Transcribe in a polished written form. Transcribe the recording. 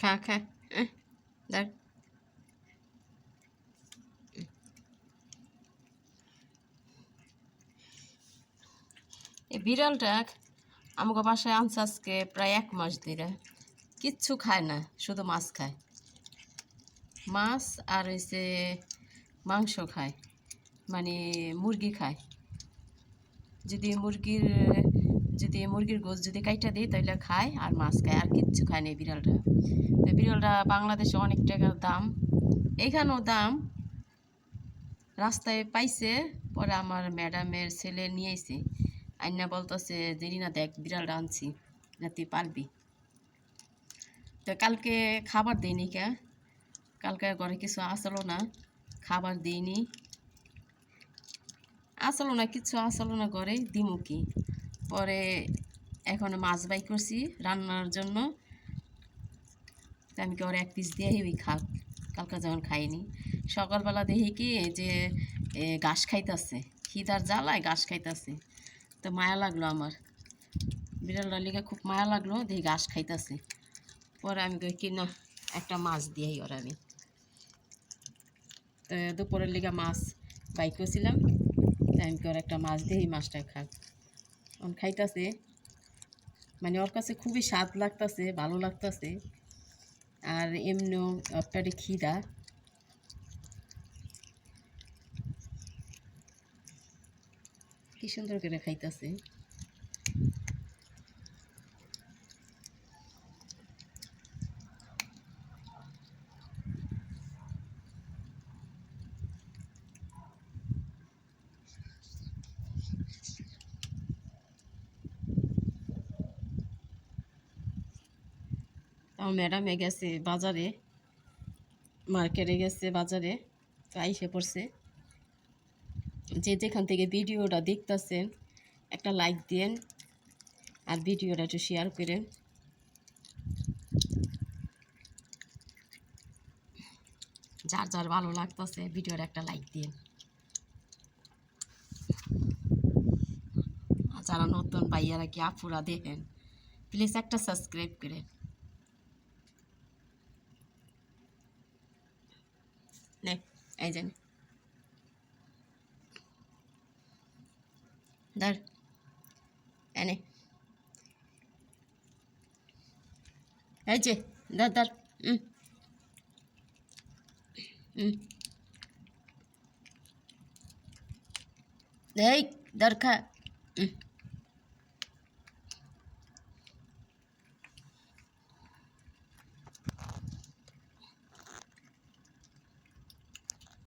খা খা ধর। এই বিড়ালটা আমাকে বাসায় আনছে আজকে প্রায় 1 মাস ধরে। কিচ্ছু খায় না, শুধু মাছ খায়। মাছ আর হচ্ছে মাংস খায়, মানে মুরগি খায়। যদি মুরগির গোশ যদি কাইটা দিই তাহলে খায়, আর মাছ খায়, আর কিচ্ছু খায় না এই বিড়ালটা। বিড়ালটা বাংলাদেশে অনেক টাকার দাম, এইখানেও দাম। রাস্তায় পাইছে, পরে আমার ম্যাডামের ছেলে নিয়ে আইছে, আইনা বলতেছে যে রিনা দেখ বিড়ালটা আনছি, না তুই পারবি। তো কালকে খাবার দিইনি, কালকে ঘরে কিছু আসলো না, খাবার দিইনি, আসলো না, কিছু আসলো না ঘরে, দিমু কি। পরে এখন মাছ বাই করছি রান্নার জন্য, আমি কি ওর 1 পিস দিয়ে ওই খাক, কালকে যেমন খাইনি। সকালবেলা দেখি কি যে ঘাস খাইতেছে, খিদার জ্বালায় ঘাস খাইতেছে। তো মায়া লাগলো আমার, বিড়ালটার লিগে খুব মায়া লাগলো, দেখি ঘাস খাইতেছে। পরে আমি কই কি না, একটা মাছ দিয়েই ওর আমি। তো দুপুরের লিগে মাছ বাই করছিলাম, তাই আমি ওর একটা মাছ দিয়ে মাছটা খাক। খাইতেছে, মানে ওর কাছে খুবই স্বাদ লাগতেছে, ভালো লাগতেছে। আর এমনিও একটা খিদা, কি সুন্দর করে খাইতেছে। আমার ম্যাডামে গেছে বাজারে, মার্কেটে গেছে বাজারে, তো আইসে পড়ছে। যে যেখান থেকে ভিডিওটা দেখতেছেন একটা লাইক দিন, আর ভিডিওটা একটু শেয়ার করেন। যার যার ভালো লাগতেছে ভিডিওর একটা লাইক দিন, আর যারা নতুন ভাইয়ারা কি আপুরা দেখেন প্লিজ একটা সাবস্ক্রাইব করেন। নে এই যে ধর, এনে এই যে ধর ধর, এই ধর খা।